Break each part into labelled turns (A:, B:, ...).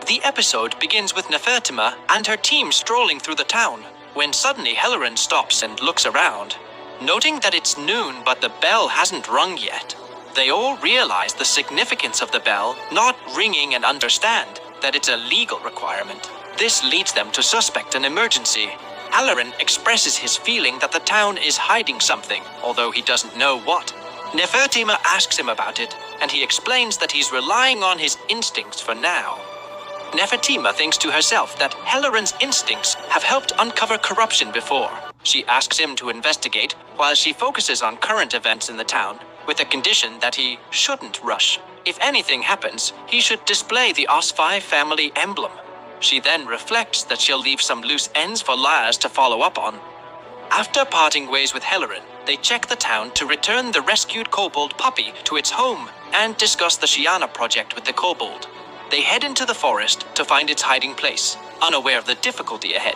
A: The episode begins with Nefertima and her team strolling through the town, when suddenly Hellerin stops and looks around. Noting that it's noon but the bell hasn't rung yet, they all realize the significance of the bell not ringing and understand that it's a legal requirement. This leads them to suspect an emergency. Hellerin expresses his feeling that the town is hiding something, although he doesn't know what. Nefertima asks him about it, and he explains that he's relying on his instincts for now. Nefertima thinks to herself that Hellerin's instincts have helped uncover corruption before. She asks him to investigate while she focuses on current events in the town, with the condition that he shouldn't rush. If anything happens, he should display the Osvi family emblem. She then reflects that she'll leave some loose ends for Laz to follow up on. After parting ways with Hellerin, they check the town to return the rescued kobold puppy to its home and discuss the Shiana project with the kobold. They head into the forest to find its hiding place, unaware of the difficulty ahead.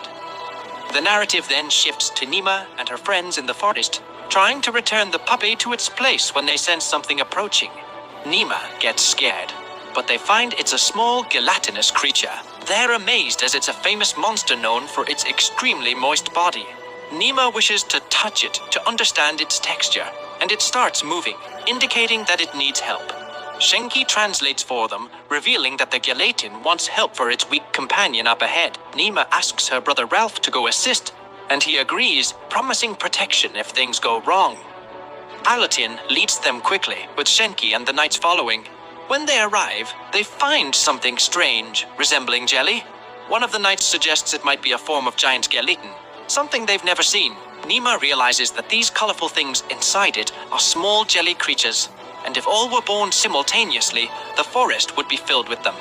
A: The narrative then shifts to Nima and her friends in the forest, trying to return the puppy to its place when they sense something approaching. Nima gets scared, but they find it's a small gelatinous creature. They're amazed as it's a famous monster known for its extremely moist body. Nima wishes to touch it to understand its texture, and it starts moving, indicating that it needs help. Shenki translates for them, revealing that the gelatin wants help for its weak companion up ahead. Nima asks her brother Ralph to go assist, and he agrees, promising protection if things go wrong. Alatin leads them quickly, with Shenki and the knights following. When they arrive, they find something strange, resembling jelly. One of the knights suggests it might be a form of giant gelatin, something they've never seen. Nima realizes that these colorful things inside it are small jelly creatures, and if all were born simultaneously, the forest would be filled with them.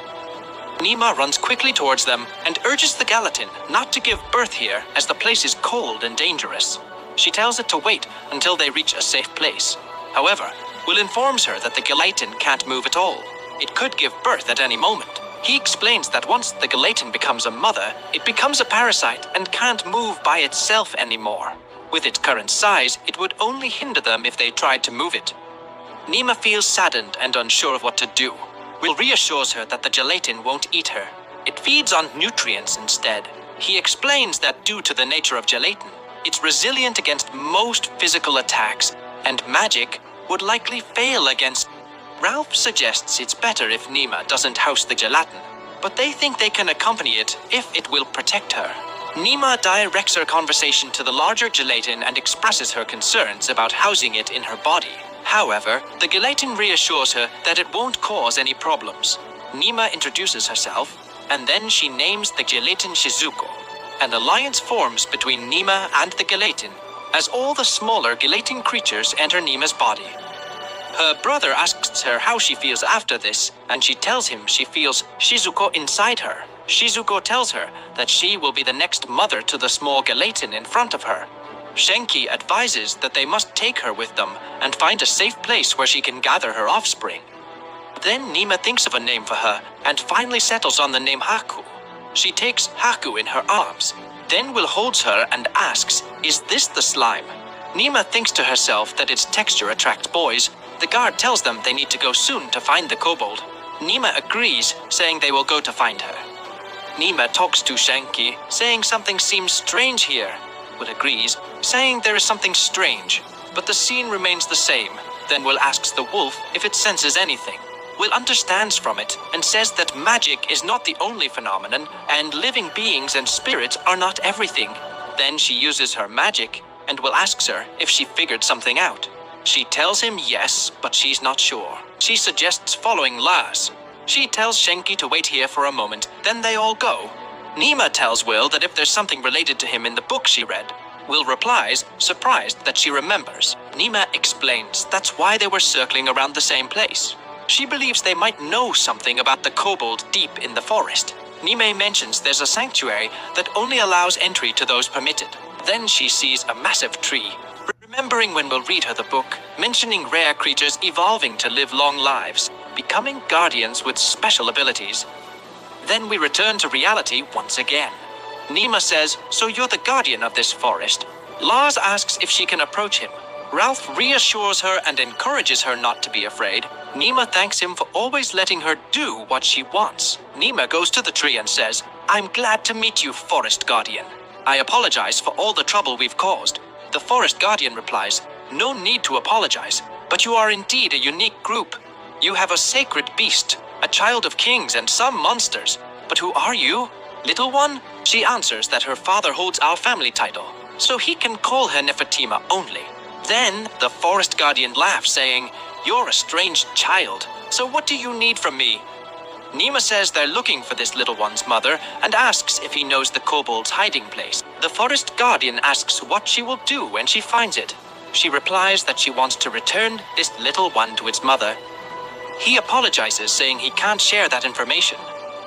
A: Nima runs quickly towards them and urges the gelatin not to give birth here, as the place is cold and dangerous. She tells it to wait until they reach a safe place. However, Will informs her that the gelatin can't move at all. It could give birth at any moment. He explains that once the gelatin becomes a mother, it becomes a parasite and can't move by itself anymore. With its current size, it would only hinder them if they tried to move it. Nima feels saddened and unsure of what to do. Will reassures her that the gelatin won't eat her. It feeds on nutrients instead. He explains that due to the nature of gelatin, it's resilient against most physical attacks, and magic would likely fail against. Ralph suggests it's better if Nima doesn't house the gelatin, but they think they can accompany it if it will protect her. Nima directs her conversation to the larger gelatin and expresses her concerns about housing it in her body. However, the gelatin reassures her that it won't cause any problems. Nima introduces herself, and then she names the gelatin Shizuko. An alliance forms between Nima and the gelatin, as all the smaller gelatin creatures enter Nima's body. Her brother asks her how she feels after this, and she tells him she feels Shizuko inside her. Shizuko tells her that she will be the next mother to the small gelatin in front of her. Shenki advises that they must take her with them and find a safe place where she can gather her offspring. Then Nima thinks of a name for her and finally settles on the name Haku. She takes Haku in her arms. Then Will holds her and asks, "Is this the slime?" Nima thinks to herself that its texture attracts boys. The guard tells them they need to go soon to find the kobold. Nima agrees, saying they will go to find her. Nima talks to Shenki, saying something seems strange here. Will agrees, saying there is something strange, but the scene remains the same. Then Will asks the wolf if it senses anything. Will understands from it and says that magic is not the only phenomenon, and living beings and spirits are not everything. Then she uses her magic, and Will asks her if she figured something out. She tells him yes, but she's not sure. She suggests following Laz. She tells Shenki to wait here for a moment, then they all go. Nima tells Will that if there's something related to him in the book she read. Will replies, surprised that she remembers. Nima explains that's why they were circling around the same place. She believes they might know something about the kobold deep in the forest. Nime mentions there's a sanctuary that only allows entry to those permitted. Then she sees a massive tree. Remembering when Will read her the book, mentioning rare creatures evolving to live long lives, becoming guardians with special abilities. Then we return to reality once again. Nima says, "So you're the guardian of this forest?" Lars asks if she can approach him. Ralph reassures her and encourages her not to be afraid. Nima thanks him for always letting her do what she wants. Nima goes to the tree and says, "I'm glad to meet you, Forest Guardian. I apologize for all the trouble we've caused." The Forest Guardian replies, "No need to apologize, but you are indeed a unique group. You have a sacred beast, a child of kings and some monsters. But who are you, little one?" She answers that her father holds our family title, so he can call her Nefertima only. Then the Forest Guardian laughs, saying, "You're a strange child, so what do you need from me?" Nima says they're looking for this little one's mother and asks if he knows the kobold's hiding place. The Forest Guardian asks what she will do when she finds it. She replies that she wants to return this little one to its mother. He apologizes, saying he can't share that information.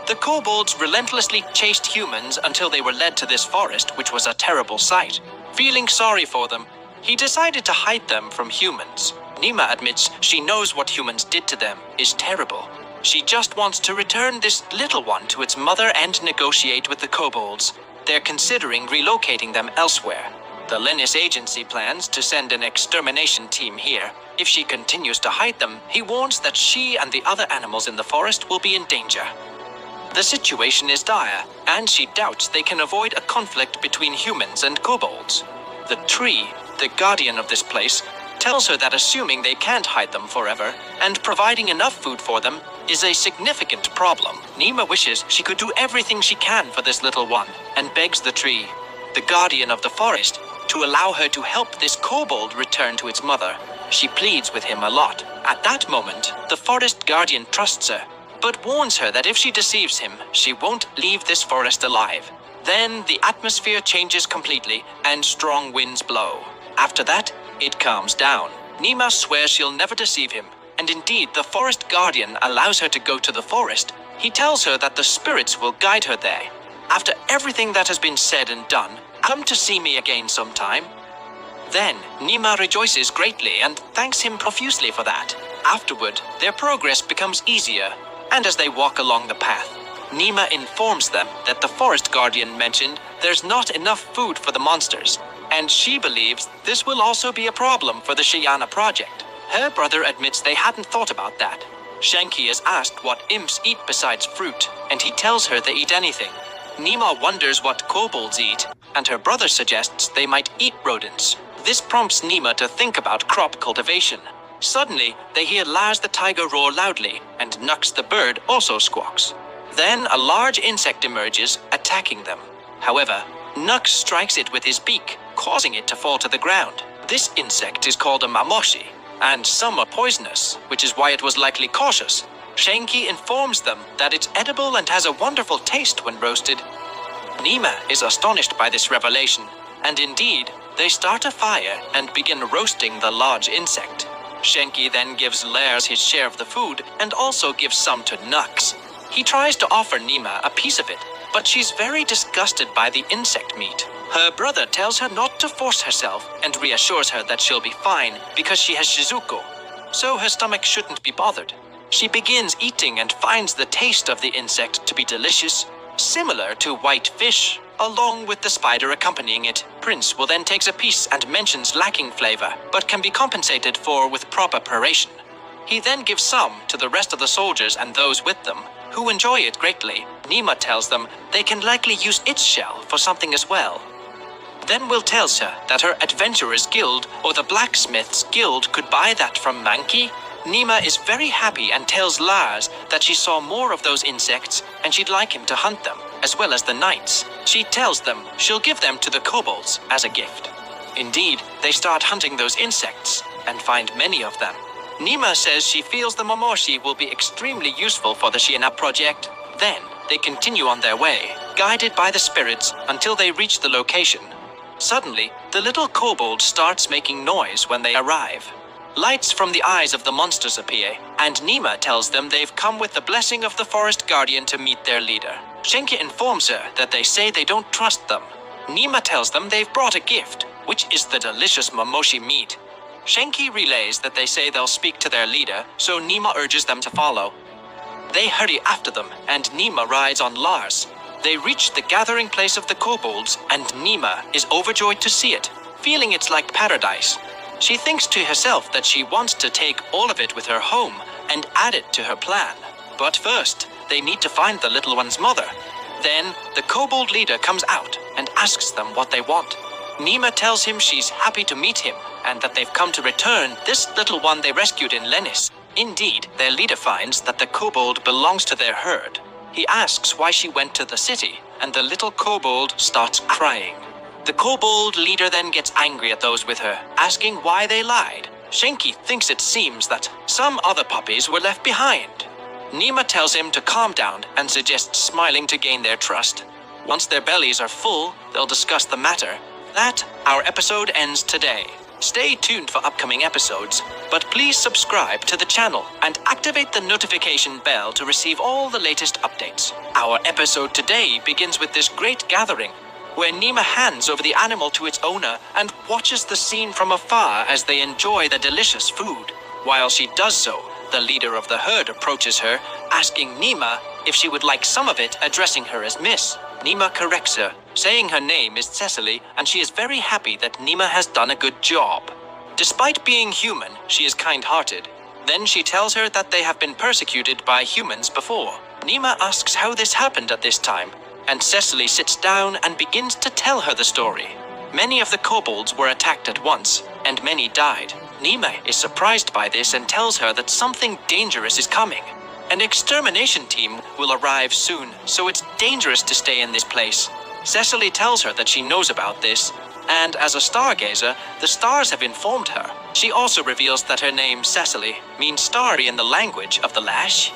A: The kobolds relentlessly chased humans until they were led to this forest, which was a terrible sight. Feeling sorry for them, he decided to hide them from humans. Nima admits she knows what humans did to them is terrible. She just wants to return this little one to its mother and negotiate with the kobolds. They're considering relocating them elsewhere. The Lennis agency plans to send an extermination team here. If she continues to hide them, he warns that she and the other animals in the forest will be in danger. The situation is dire, and she doubts they can avoid a conflict between humans and kobolds. The tree, the guardian of this place, tells her that assuming they can't hide them forever, and providing enough food for them, is a significant problem. Nima wishes she could do everything she can for this little one, and begs the tree, the guardian of the forest, to allow her to help this kobold return to its mother. She pleads with him a lot. At that moment, the forest guardian trusts her, but warns her that if she deceives him, she won't leave this forest alive. Then the atmosphere changes completely and strong winds blow. After that, it calms down. Nima swears she'll never deceive him, and indeed the forest guardian allows her to go to the forest. He tells her that the spirits will guide her there. After everything that has been said and done, come to see me again sometime. Then Nima rejoices greatly and thanks him profusely for that. Afterward, their progress becomes easier, and as they walk along the path, Nima informs them that the forest guardian mentioned there's not enough food for the monsters, and she believes this will also be a problem for the Shayana project. Her brother admits they hadn't thought about that. Shanky is asked what imps eat besides fruit, and he tells her they eat anything. Nima wonders what kobolds eat, and her brother suggests they might eat rodents. This prompts Nima to think about crop cultivation. Suddenly, they hear Lars the tiger roar loudly, and Nux the bird also squawks. Then a large insect emerges, attacking them. However, Nux strikes it with his beak, causing it to fall to the ground. This insect is called a mamoshi, and some are poisonous, which is why it was likely cautious. Shanky informs them that it's edible and has a wonderful taste when roasted. Nima is astonished by this revelation, and indeed, they start a fire and begin roasting the large insect. Shanky then gives Lars his share of the food and also gives some to Nux. He tries to offer Nima a piece of it, but she's very disgusted by the insect meat. Her brother tells her not to force herself and reassures her that she'll be fine because she has Shizuko, so her stomach shouldn't be bothered. She begins eating and finds the taste of the insect to be delicious, similar to white fish, along with the spider accompanying it. Prince will then takes a piece and mentions lacking flavor, but can be compensated for with proper preparation. He then gives some to the rest of the soldiers and those with them, who enjoy it greatly. Nima tells them they can likely use its shell for something as well. Then Will tells her that her Adventurers Guild or the Blacksmiths Guild could buy that from Mankey. Nima is very happy and tells Lars that she saw more of those insects and she'd like him to hunt them, as well as the knights. She tells them she'll give them to the kobolds as a gift. Indeed, they start hunting those insects and find many of them. Nima says she feels the Momoshi will be extremely useful for the Shiana project. Then they continue on their way, guided by the spirits until they reach the location. Suddenly, the little kobold starts making noise when they arrive. Lights from the eyes of the monsters appear, and Nima tells them they've come with the blessing of the forest guardian to meet their leader. Shenki informs her that they say they don't trust them. Nima tells them they've brought a gift, which is the delicious Momoshi meat. Shenki relays that they say they'll speak to their leader, so Nima urges them to follow. They hurry after them, and Nima rides on Lars. They reach the gathering place of the kobolds, and Nima is overjoyed to see it, feeling it's like paradise. She thinks to herself that she wants to take all of it with her home, and add it to her plan. But first, they need to find the little one's mother. Then, the kobold leader comes out and asks them what they want. Nima tells him she's happy to meet him and that they've come to return this little one they rescued in Lennis. Indeed, their leader finds that the kobold belongs to their herd. He asks why she went to the city, and the little kobold starts crying. The kobold leader then gets angry at those with her, asking why they lied. Shinky thinks it seems that some other puppies were left behind. Nima tells him to calm down and suggests smiling to gain their trust. Once their bellies are full, they'll discuss the matter. That, our episode ends today. Stay tuned for upcoming episodes, but please subscribe to the channel and activate the notification bell to receive all the latest updates. Our episode today begins with this great gathering, where Nima hands over the animal to its owner and watches the scene from afar as they enjoy the delicious food. While she does so, the leader of the herd approaches her, asking Nima if she would like some of it, addressing her as Miss. Nima corrects her, saying her name is Cecily, and she is very happy that Nima has done a good job. Despite being human, she is kind-hearted. Then she tells her that they have been persecuted by humans before. Nima asks how this happened at this time, and Cecily sits down and begins to tell her the story. Many of the kobolds were attacked at once, and many died. Nima is surprised by this and tells her that something dangerous is coming. An extermination team will arrive soon, so it's dangerous to stay in this place. Cecily tells her that she knows about this, and as a stargazer, the stars have informed her. She also reveals that her name, Cecily, means starry in the language of the Lash.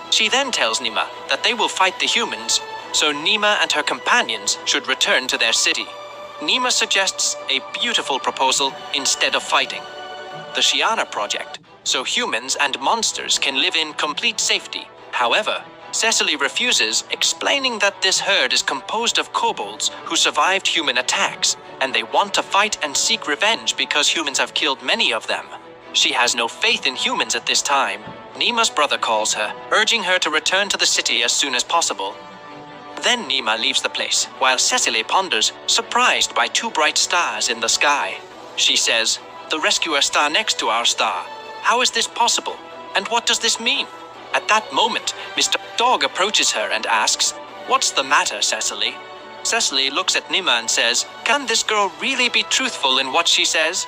A: She then tells Nima that they will fight the humans, so Nima and her companions should return to their city. Nima suggests a beautiful proposal instead of fighting: the Shiana Project, so humans and monsters can live in complete safety. However, Cecily refuses, explaining that this herd is composed of kobolds who survived human attacks, and they want to fight and seek revenge because humans have killed many of them. She has no faith in humans at this time. Nima's brother calls her, urging her to return to the city as soon as possible. Then Nima leaves the place, while Cecily ponders, surprised by two bright stars in the sky. She says, "The rescuer star next to our star. How is this possible? And what does this mean?" At that moment, Mr. Dog approaches her and asks, "What's the matter, Cecily?" Cecily looks at Nima and says, "Can this girl really be truthful in what she says?"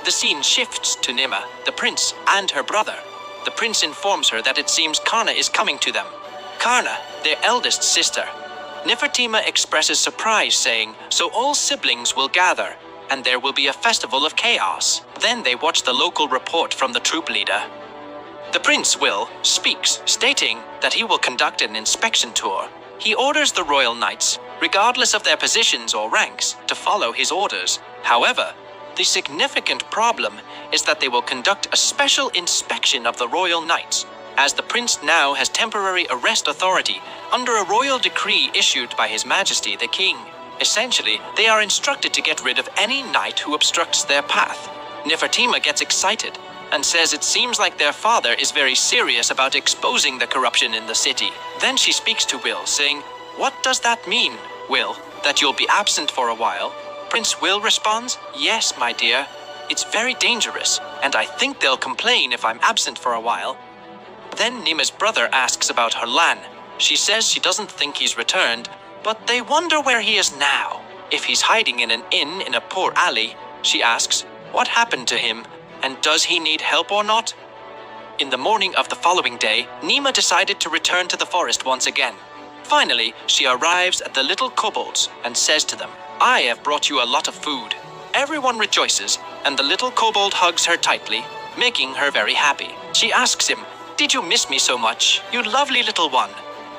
A: The scene shifts to Nima, the prince, and her brother. The prince informs her that it seems Karna is coming to them. Karna, their eldest sister. Nefertima expresses surprise, saying, "So all siblings will gather, and there will be a festival of chaos." Then they watch the local report from the troop leader. The Prince speaks, stating that he will conduct an inspection tour. He orders the royal knights, regardless of their positions or ranks, to follow his orders. However, the significant problem is that they will conduct a special inspection of the royal knights, as the prince now has temporary arrest authority under a royal decree issued by His Majesty the King. Essentially, they are instructed to get rid of any knight who obstructs their path. Nefertima gets excited and says it seems like their father is very serious about exposing the corruption in the city. Then she speaks to Will, saying, "What does that mean, Will? That you'll be absent for a while?" Prince Will responds, "Yes, my dear. It's very dangerous, and I think they'll complain if I'm absent for a while." Then Nima's brother asks about Harlan. She says she doesn't think he's returned, but they wonder where he is now. If he's hiding in an inn in a poor alley, she asks, what happened to him, and does he need help or not? In the morning of the following day, Nima decided to return to the forest once again. Finally, she arrives at the little kobolds and says to them, "I have brought you a lot of food." Everyone rejoices, and the little kobold hugs her tightly, making her very happy. She asks him, "Did you miss me so much, you lovely little one?"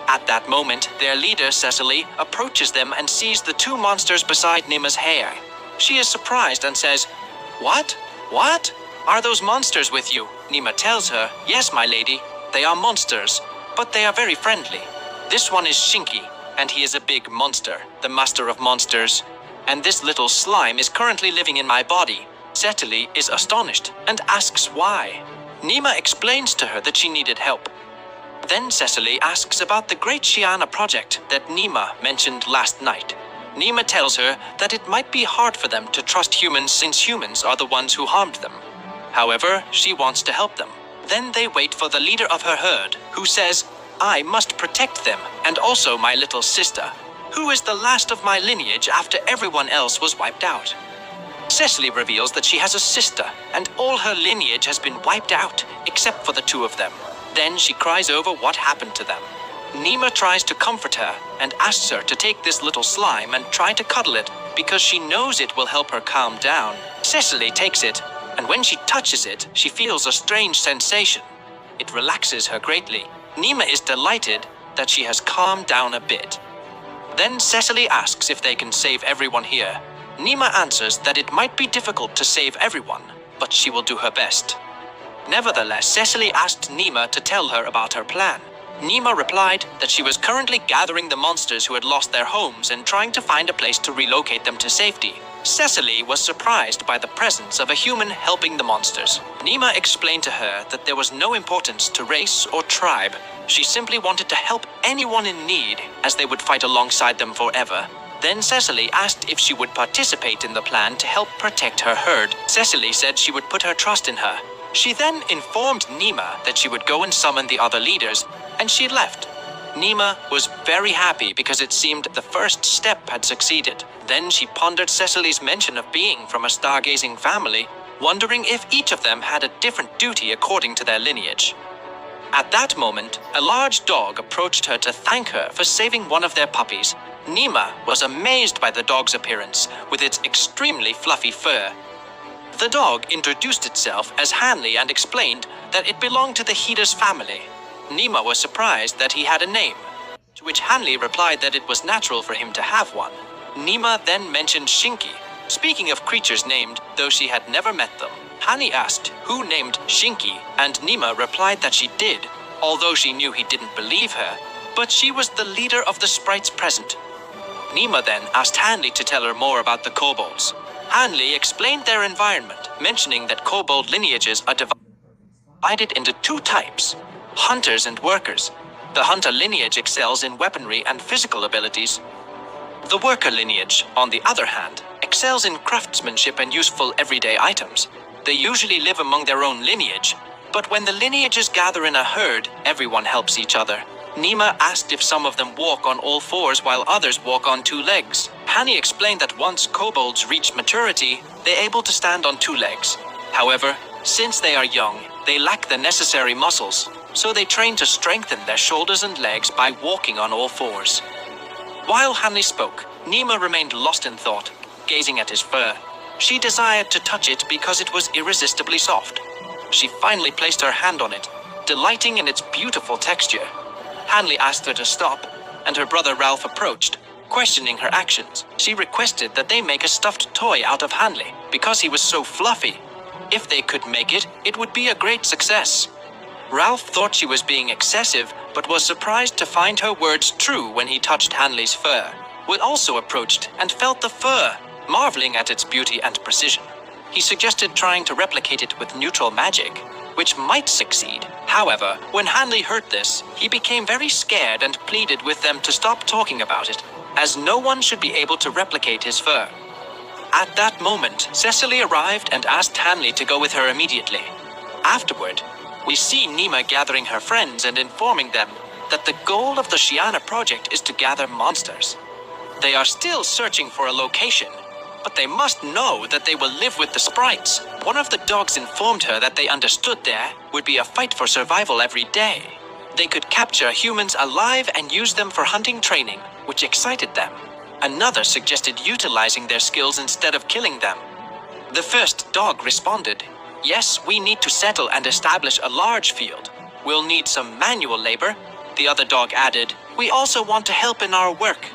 A: At that moment, their leader, Cecily, approaches them and sees the two monsters beside Nima's hair. She is surprised and says, "What? What? Are those monsters with you?" Nima tells her, "Yes, my lady, they are monsters, but they are very friendly. This one is Shinky, and he is a big monster, the master of monsters. And this little slime is currently living in my body." Cecily is astonished and asks why. Nima explains to her that she needed help. Then Cecily asks about the Great Shiana Project that Nima mentioned last night. Nima tells her that it might be hard for them to trust humans since humans are the ones who harmed them. However, she wants to help them. Then they wait for the leader of her herd, who says, "I must protect them, and also my little sister, who is the last of my lineage after everyone else was wiped out." Cecily reveals that she has a sister, and all her lineage has been wiped out, except for the two of them. Then she cries over what happened to them. Nima tries to comfort her and asks her to take this little slime and try to cuddle it because she knows it will help her calm down. Cecily takes it, and when she touches it, she feels a strange sensation. It relaxes her greatly. Nima is delighted that she has calmed down a bit. Then Cecily asks if they can save everyone here. Nima answers that it might be difficult to save everyone, but she will do her best. Nevertheless, Cecily asked Nima to tell her about her plan. Nima replied that she was currently gathering the monsters who had lost their homes and trying to find a place to relocate them to safety. Cecily was surprised by the presence of a human helping the monsters. Nima explained to her that there was no importance to race or tribe. She simply wanted to help anyone in need, as they would fight alongside them forever. Then Cecily asked if she would participate in the plan to help protect her herd. Cecily said she would put her trust in her. She then informed Nima that she would go and summon the other leaders, and she left. Nima was very happy because it seemed the first step had succeeded. Then she pondered Cecily's mention of being from a stargazing family, wondering if each of them had a different duty according to their lineage. At that moment, a large dog approached her to thank her for saving one of their puppies. Nima was amazed by the dog's appearance, with its extremely fluffy fur. The dog introduced itself as Hanley and explained that it belonged to the Heater's family. Nima was surprised that he had a name, to which Hanley replied that it was natural for him to have one. Nima then mentioned Shinky, speaking of creatures named, though she had never met them. Hanley asked who named Shinky, and Nima replied that she did, although she knew he didn't believe her, but she was the leader of the sprites present. Nima then asked Hanley to tell her more about the kobolds. Hanley explained their environment, mentioning that kobold lineages are divided into two types: hunters and workers. The hunter lineage excels in weaponry and physical abilities. The worker lineage, on the other hand, excels in craftsmanship and useful everyday items. They usually live among their own lineage, but when the lineages gather in a herd, everyone helps each other. Nima asked if some of them walk on all fours while others walk on two legs. Hanny explained that once kobolds reach maturity, they're able to stand on two legs. However, since they are young, they lack the necessary muscles, so they train to strengthen their shoulders and legs by walking on all fours. While Hanley spoke, Nima remained lost in thought, gazing at his fur. She desired to touch it because it was irresistibly soft. She finally placed her hand on it, delighting in its beautiful texture. Hanley asked her to stop, and her brother Ralph approached, questioning her actions. She requested that they make a stuffed toy out of Hanley, because he was so fluffy. If they could make it, it would be a great success. Ralph thought she was being excessive, but was surprised to find her words true when he touched Hanley's fur. Will also approached and felt the fur, marveling at its beauty and precision. He suggested trying to replicate it with neutral magic, which might succeed. However, when Hanley heard this, he became very scared and pleaded with them to stop talking about it, as no one should be able to replicate his fur. At that moment, Cecily arrived and asked Hanley to go with her immediately. Afterward, we see Nima gathering her friends and informing them that the goal of the Shiana project is to gather monsters. They are still searching for a location, but they must know that they will live with the sprites. One of the dogs informed her that they understood there would be a fight for survival every day. They could capture humans alive and use them for hunting training, which excited them. Another suggested utilizing their skills instead of killing them. The first dog responded, "Yes, we need to settle and establish a large field. We'll need some manual labor." The other dog added, "We also want to help in our work."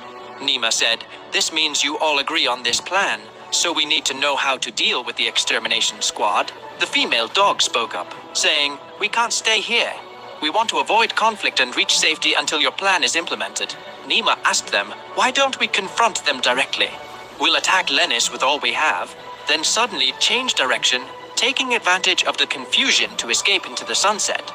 A: Nima said, "This means you all agree on this plan, so we need to know how to deal with the extermination squad." The female dog spoke up, saying, "We can't stay here. We want to avoid conflict and reach safety until your plan is implemented." Nima asked them, "Why don't we confront them directly? We'll attack Lennis with all we have, then suddenly change direction, taking advantage of the confusion to escape into the sunset.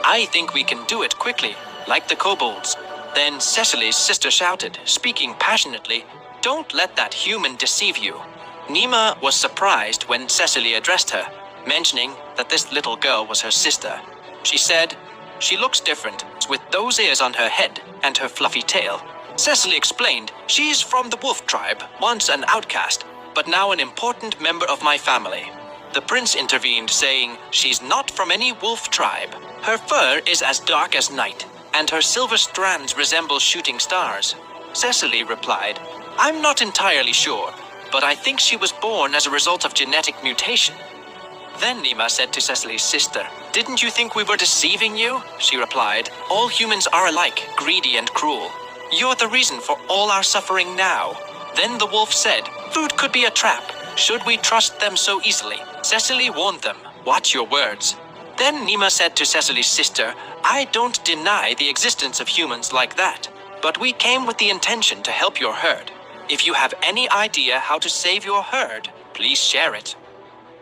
A: I think we can do it quickly, like the kobolds." Then Cecily's sister shouted, speaking passionately, "Don't let that human deceive you." Nima was surprised when Cecily addressed her, mentioning that this little girl was her sister. She said, "She looks different, with those ears on her head and her fluffy tail." Cecily explained, "She's from the wolf tribe, once an outcast, but now an important member of my family." The prince intervened, saying, "She's not from any wolf tribe. Her fur is as dark as night, and her silver strands resemble shooting stars." Cecily replied, "I'm not entirely sure, but I think she was born as a result of genetic mutation." Then Nima said to Cecily's sister, "Didn't you think we were deceiving you?" She replied, "All humans are alike, greedy and cruel. You're the reason for all our suffering now." Then the wolf said, "Food could be a trap. Should we trust them so easily?" Cecily warned them, "Watch your words." Then Nima said to Cecily's sister, "I don't deny the existence of humans like that, but we came with the intention to help your herd. If you have any idea how to save your herd, please share it."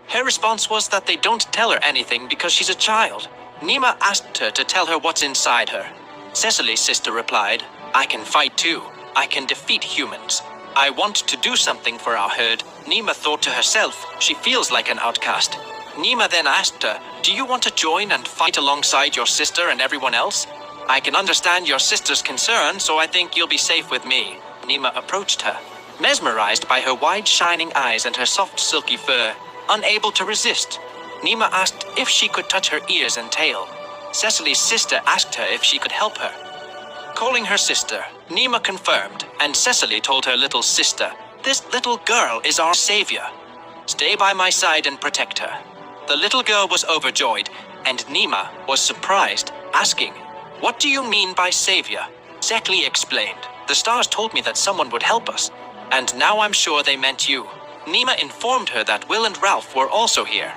A: Her response was that they don't tell her anything because she's a child. Nima asked her to tell her what's inside her. Cecily's sister replied, "I can fight too. I can defeat humans. I want to do something for our herd." Nima thought to herself, she feels like an outcast. Nima then asked her, "Do you want to join and fight alongside your sister and everyone else? I can understand your sister's concern, so I think you'll be safe with me." Nima approached her, mesmerized by her wide shining eyes and her soft silky fur. Unable to resist, Nima asked if she could touch her ears and tail. Cecily's sister asked her if she could help her. Calling her sister, Nima confirmed, and Cecily told her little sister, "This little girl is our savior. Stay by my side and protect her." The little girl was overjoyed, and Nima was surprised, asking, "What do you mean by savior?" Cecily explained, "The stars told me that someone would help us, and now I'm sure they meant you." Nima informed her that Will and Ralph were also here.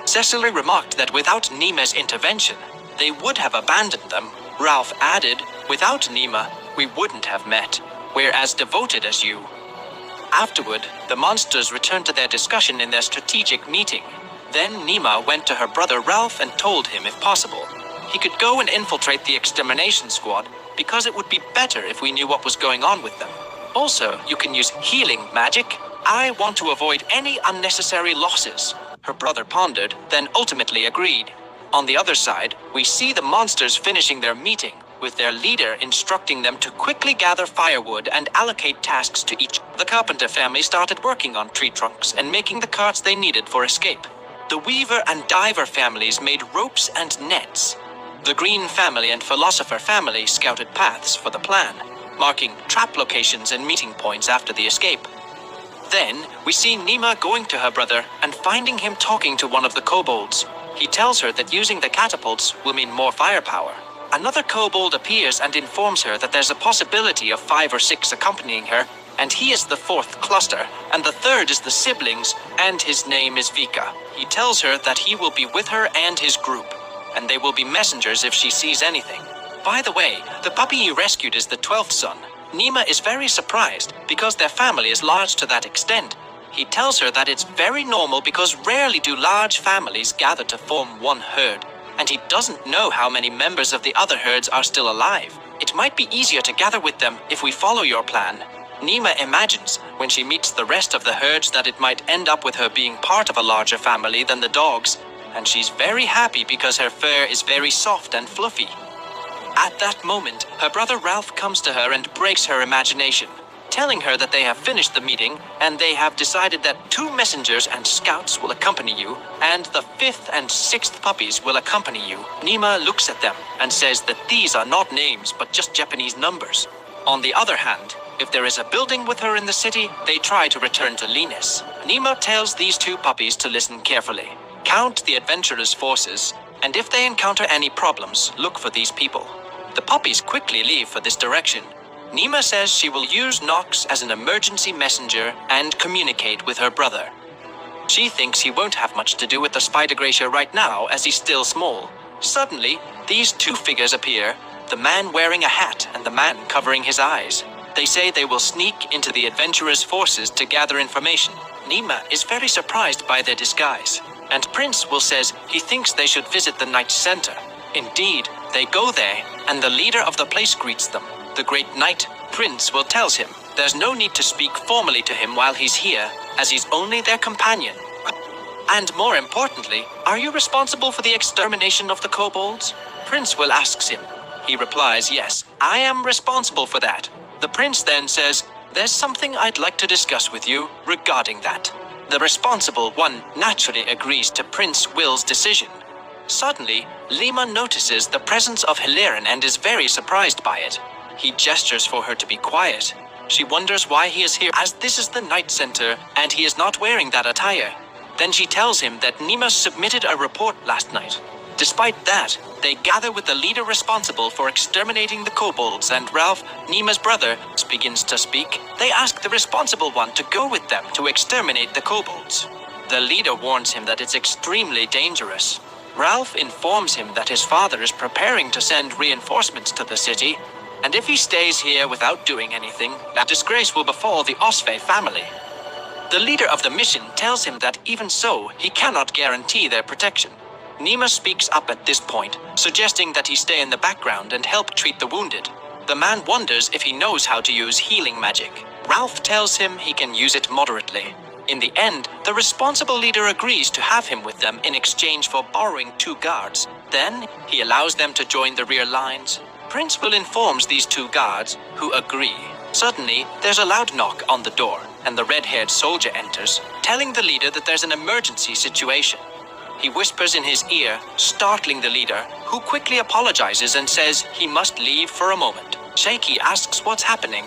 A: Cecily remarked that without Nima's intervention, they would have abandoned them. Ralph added, "Without Nima, we wouldn't have met. We're as devoted as you." Afterward, the monsters returned to their discussion in their strategic meeting. Then Nima went to her brother Ralph and told him, if possible, he could go and infiltrate the extermination squad because it would be better if we knew what was going on with them. Also, you can use healing magic. I want to avoid any unnecessary losses. Her brother pondered, then ultimately agreed. On the other side, we see the monsters finishing their meeting, with their leader instructing them to quickly gather firewood and allocate tasks to each. The carpenter family started working on tree trunks and making the carts they needed for escape. The weaver and diver families made ropes and nets. The green family and philosopher family scouted paths for the plan, marking trap locations and meeting points after the escape. Then, we see Nima going to her brother and finding him talking to one of the kobolds. He tells her that using the catapults will mean more firepower. Another kobold appears and informs her that there's a possibility of 5 or 6 accompanying her, and he is the 4th cluster, and the 3rd is the siblings, and his name is Vika. He tells her that he will be with her and his group, and they will be messengers if she sees anything. By the way, the puppy he rescued is the 12th son. Nima is very surprised because their family is large to that extent. He tells her that it's very normal because rarely do large families gather to form one herd, and he doesn't know how many members of the other herds are still alive. It might be easier to gather with them if we follow your plan. Nima imagines, when she meets the rest of the herds, that it might end up with her being part of a larger family than the dogs, and she's very happy because her fur is very soft and fluffy. At that moment, her brother Ralph comes to her and breaks her imagination, telling her that they have finished the meeting and they have decided that 2 messengers and scouts will accompany you, and the 5th and 6th puppies will accompany you. Nima looks at them and says that these are not names but just Japanese numbers. On the other hand, if there is a building with her in the city, they try to return to Linus. Nima tells these 2 puppies to listen carefully, count the adventurers' forces, and if they encounter any problems, look for these people. The puppies quickly leave for this direction. Nima says she will use Nox as an emergency messenger and communicate with her brother. She thinks he won't have much to do with the spider glacier right now as he's still small. Suddenly, these 2 figures appear, the man wearing a hat and the man covering his eyes. They say they will sneak into the adventurers' forces to gather information. Nima is very surprised by their disguise, and Prince Will says he thinks they should visit the Knight Center. Indeed, they go there, and the leader of the place greets them. The great knight, Prince Will, tells him there's no need to speak formally to him while he's here, as he's only their companion. And more importantly, are you responsible for the extermination of the kobolds? Prince Will asks him. He replies, yes, I am responsible for that. The prince then says, there's something I'd like to discuss with you regarding that. The responsible one naturally agrees to Prince Will's decision. Suddenly, Lima notices the presence of Hilarion and is very surprised by it. He gestures for her to be quiet. She wonders why he is here, as this is the night center and he is not wearing that attire. Then she tells him that Nima submitted a report last night. Despite that, they gather with the leader responsible for exterminating the kobolds, and Ralph, Nima's brother, begins to speak. They ask the responsible one to go with them to exterminate the kobolds. The leader warns him that it's extremely dangerous. Ralph informs him that his father is preparing to send reinforcements to the city, and if he stays here without doing anything, that disgrace will befall the Osfe family. The leader of the mission tells him that even so, he cannot guarantee their protection. Nima speaks up at this point, suggesting that he stay in the background and help treat the wounded. The man wonders if he knows how to use healing magic. Ralph tells him he can use it moderately. In the end, the responsible leader agrees to have him with them in exchange for borrowing 2 guards. Then, he allows them to join the rear lines. Prince Will informs these 2 guards, who agree. Suddenly, there's a loud knock on the door, and the red-haired soldier enters, telling the leader that there's an emergency situation. He whispers in his ear, startling the leader, who quickly apologizes and says he must leave for a moment. Shaky asks what's happening,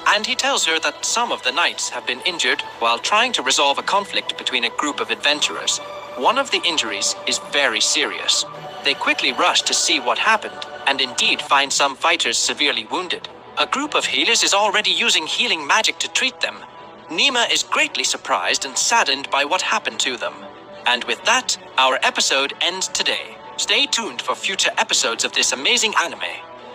A: and he tells her that some of the knights have been injured while trying to resolve a conflict between a group of adventurers. One of the injuries is very serious. They quickly rush to see what happened, and indeed find some fighters severely wounded. A group of healers is already using healing magic to treat them. Nima is greatly surprised and saddened by what happened to them. And with that, our episode ends today. Stay tuned for future episodes of this amazing anime.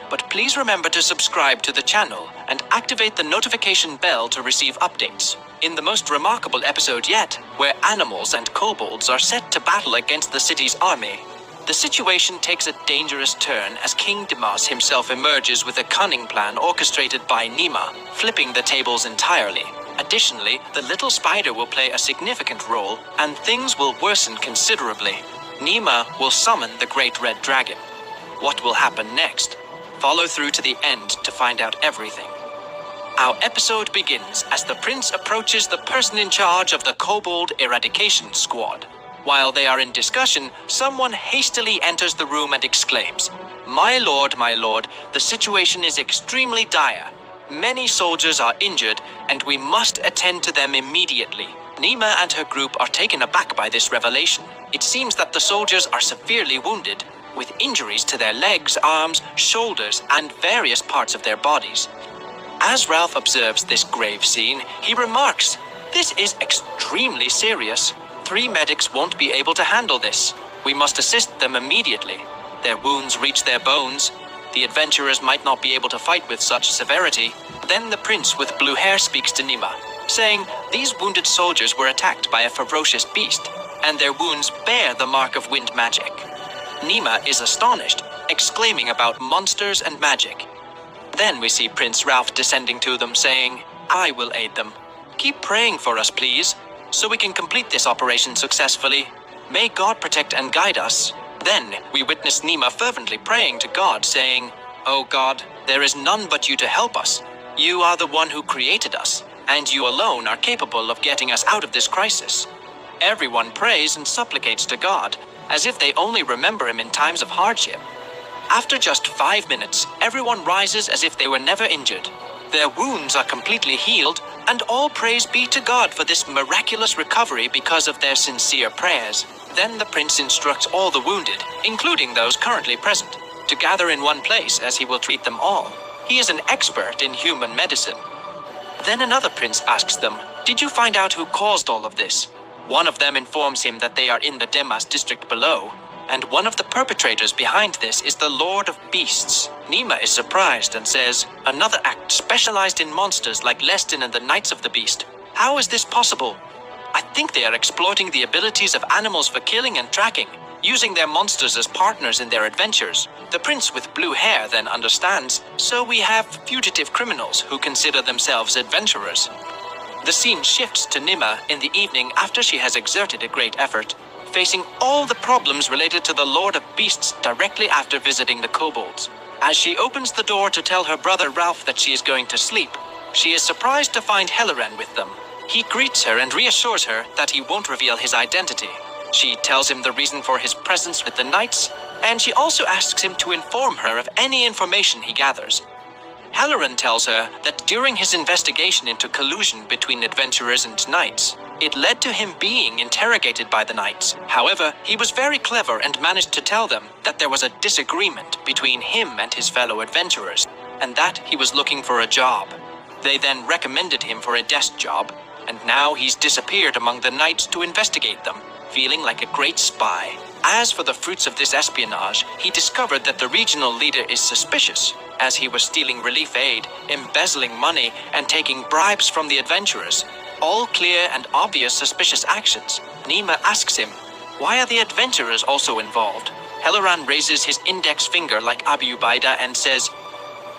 A: But please remember to subscribe to the channel and activate the notification bell to receive updates. In the most remarkable episode yet, where animals and kobolds are set to battle against the city's army, the situation takes a dangerous turn as King Dimas himself emerges with a cunning plan orchestrated by Nima, flipping the tables entirely. Additionally, the little spider will play a significant role, and things will worsen considerably. Nima will summon the Great Red Dragon. What will happen next? Follow through to the end to find out everything. Our episode begins as the prince approaches the person in charge of the Kobold Eradication Squad. While they are in discussion, someone hastily enters the room and exclaims, my lord, the situation is extremely dire. Many soldiers are injured, and we must attend to them immediately." Nima and her group are taken aback by this revelation. It seems that the soldiers are severely wounded, with injuries to their legs, arms, shoulders, and various parts of their bodies. As Ralph observes this grave scene, he remarks, "This is extremely serious. 3 medics won't be able to handle this. We must assist them immediately. Their wounds reach their bones. The adventurers might not be able to fight with such severity." Then the prince with blue hair speaks to Nima, saying these wounded soldiers were attacked by a ferocious beast, and their wounds bear the mark of wind magic. Nima is astonished, exclaiming about monsters and magic. Then we see Prince Ralph descending to them, saying, "I will aid them. Keep praying for us, please, so we can complete this operation successfully. May God protect and guide us." Then we witness Nima fervently praying to God, saying, "Oh God, there is none but you to help us. You are the one who created us, and you alone are capable of getting us out of this crisis." Everyone prays and supplicates to God, as if they only remember him in times of hardship. After just 5 minutes, everyone rises as if they were never injured. Their wounds are completely healed, and all praise be to God for this miraculous recovery because of their sincere prayers. Then the prince instructs all the wounded, including those currently present, to gather in one place as he will treat them all. He is an expert in human medicine. Then another prince asks them, "Did you find out who caused all of this?" One of them informs him that they are in the Demas district below, and one of the perpetrators behind this is the Lord of Beasts. Nima is surprised and says, "Another act specialized in monsters like Lestin and the Knights of the Beast. How is this possible? I think they are exploiting the abilities of animals for killing and tracking, using their monsters as partners in their adventures." The prince with blue hair then understands, so we have fugitive criminals who consider themselves adventurers. The scene shifts to Nima in the evening after she has exerted a great effort, facing all the problems related to the Lord of Beasts directly after visiting the kobolds. As she opens the door to tell her brother Ralph that she is going to sleep, she is surprised to find Helleran with them. He greets her and reassures her that he won't reveal his identity. She tells him the reason for his presence with the knights, and she also asks him to inform her of any information he gathers. Helleran tells her that during his investigation into collusion between adventurers and knights, it led to him being interrogated by the knights. However, he was very clever and managed to tell them that there was a disagreement between him and his fellow adventurers, and that he was looking for a job. They then recommended him for a desk job, and now he's disappeared among the knights to investigate them, feeling like a great spy. As for the fruits of this espionage, he discovered that the regional leader is suspicious, as he was stealing relief aid, embezzling money, and taking bribes from the adventurers. All clear and obvious suspicious actions. Nima asks him, why are the adventurers also involved? Helleran raises his index finger like Abu Ubaidah and says,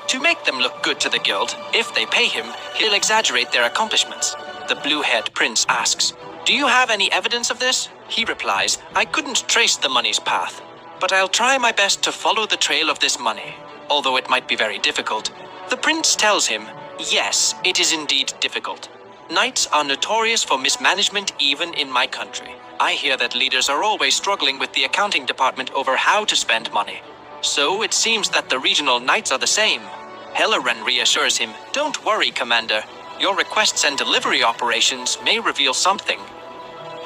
A: to make them look good to the guild, if they pay him, he'll exaggerate their accomplishments. The blue-haired prince asks, do you have any evidence of this? He replies, I couldn't trace the money's path, but I'll try my best to follow the trail of this money, although it might be very difficult. The prince tells him, yes, it is indeed difficult. Knights are notorious for mismanagement even in my country. I hear that leaders are always struggling with the accounting department over how to spend money. So it seems that the regional knights are the same. Helleran reassures him, don't worry, Commander. Your requests and delivery operations may reveal something.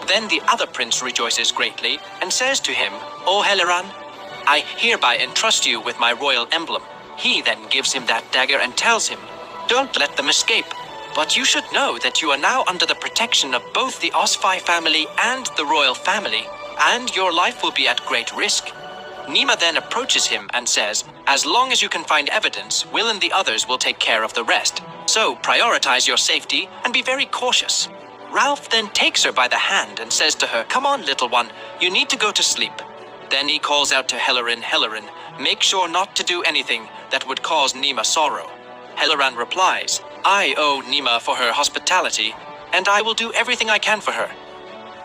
A: Then the other prince rejoices greatly and says to him, O Helleran, I hereby entrust you with my royal emblem. He then gives him that dagger and tells him, don't let them escape. But you should know that you are now under the protection of both the Osphai family and the royal family, and your life will be at great risk. Nima then approaches him and says, as long as you can find evidence, Will and the others will take care of the rest. So prioritize your safety and be very cautious. Ralph then takes her by the hand and says to her, come on, little one, you need to go to sleep. Then he calls out to Helleran, make sure not to do anything that would cause Nima sorrow. Helleran replies, I owe Nima for her hospitality, and I will do everything I can for her.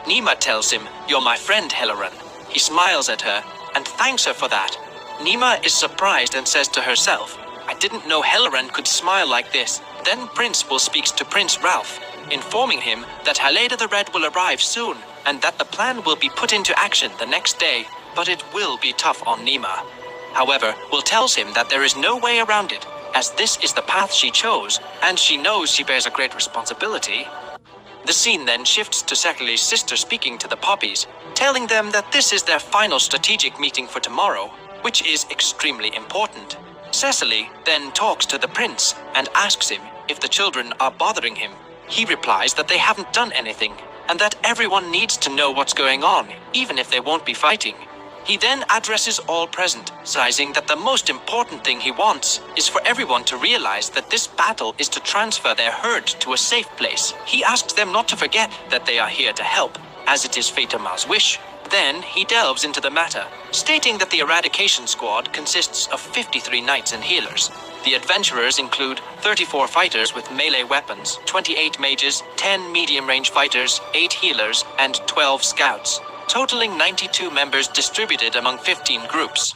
A: Nima tells him, you're my friend, Helleran. He smiles at her and thanks her for that. Nima is surprised and says to herself, I didn't know Helleran could smile like this. Then Prince Will speaks to Prince Ralph, informing him that Haleda the Red will arrive soon, and that the plan will be put into action the next day, but it will be tough on Nima. However, Will tells him that there is no way around it, as this is the path she chose, and she knows she bears a great responsibility. The scene then shifts to Sekeli's sister speaking to the Poppies, telling them that this is their final strategic meeting for tomorrow, which is extremely important. Cecily then talks to the prince and asks him if the children are bothering him. He replies that they haven't done anything, and that everyone needs to know what's going on, even if they won't be fighting. He then addresses all present, sizing that the most important thing he wants is for everyone to realize that this battle is to transfer their herd to a safe place. He asks them not to forget that they are here to help, as it is Fatama's wish. Then he delves into the matter, stating that the eradication squad consists of 53 knights and healers. The adventurers include 34 fighters with melee weapons, 28 mages, 10 medium-range fighters, 8 healers, and 12 scouts, totaling 92 members distributed among 15 groups.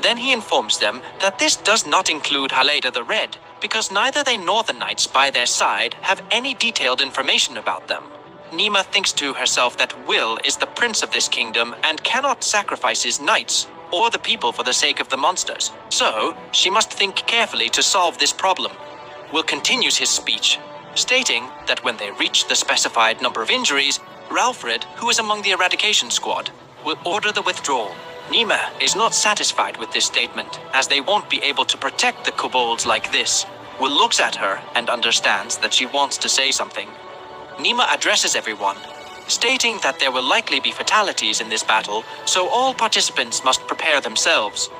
A: Then he informs them that this does not include Haleda the Red, because neither they nor the knights by their side have any detailed information about them. Nima thinks to herself that Will is the prince of this kingdom and cannot sacrifice his knights or the people for the sake of the monsters. So, she must think carefully to solve this problem. Will continues his speech, stating that when they reach the specified number of injuries, Ralfred, who is among the eradication squad, will order the withdrawal. Nima is not satisfied with this statement, as they won't be able to protect the kobolds like this. Will looks at her and understands that she wants to say something. Nima addresses everyone, stating that there will likely be fatalities in this battle, so all participants must prepare themselves.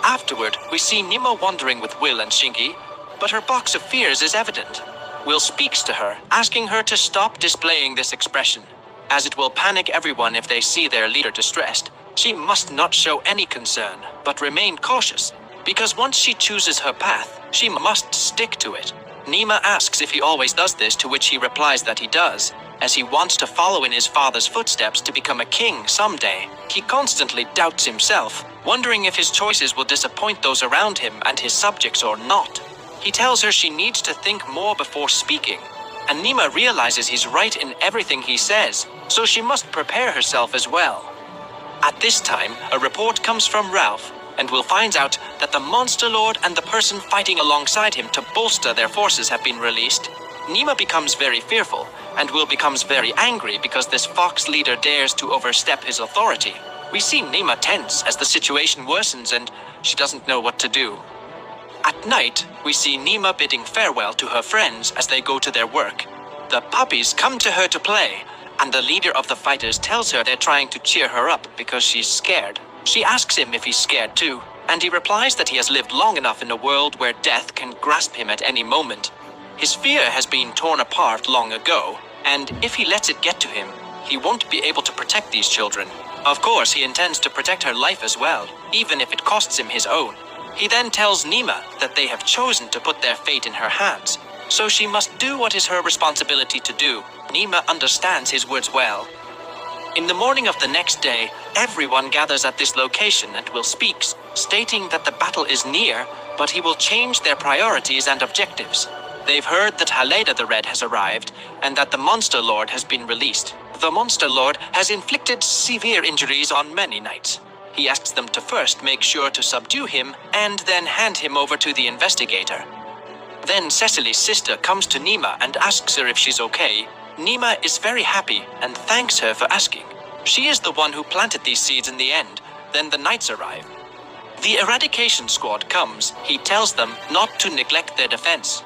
A: Afterward, we see Nima wandering with Will and Shinki, but her box of fears is evident. Will speaks to her, asking her to stop displaying this expression, as it will panic everyone if they see their leader distressed. She must not show any concern, but remain cautious, because once she chooses her path, she must stick to it. Nima asks if he always does this, to which he replies that he does, as he wants to follow in his father's footsteps to become a king someday. He constantly doubts himself, wondering if his choices will disappoint those around him and his subjects or not. He tells her she needs to think more before speaking, and Nima realizes he's right in everything he says, so she must prepare herself as well. At this time, a report comes from Ralph, and Will finds out that the Monster Lord and the person fighting alongside him to bolster their forces have been released. Nima becomes very fearful, and Will becomes very angry because this fox leader dares to overstep his authority. We see Nima tense as the situation worsens and she doesn't know what to do. At night, we see Nima bidding farewell to her friends as they go to their work. The puppies come to her to play, and the leader of the fighters tells her they're trying to cheer her up because she's scared. She asks him if he's scared too, and he replies that he has lived long enough in a world where death can grasp him at any moment. His fear has been torn apart long ago, and if he lets it get to him, he won't be able to protect these children. Of course, he intends to protect her life as well, even if it costs him his own. He then tells Nima that they have chosen to put their fate in her hands, so she must do what is her responsibility to do. Nima understands his words well. In the morning of the next day, everyone gathers at this location and Will speaks, stating that the battle is near, but he will change their priorities and objectives. They've heard that Haleda the Red has arrived, and that the Monster Lord has been released. The Monster Lord has inflicted severe injuries on many knights. He asks them to first make sure to subdue him, and then hand him over to the investigator. Then Cecily's sister comes to Nima and asks her if she's okay. Nima is very happy and thanks her for asking. She is the one who planted these seeds in the end. Then the knights arrive. The eradication squad comes. He tells them not to neglect their defense.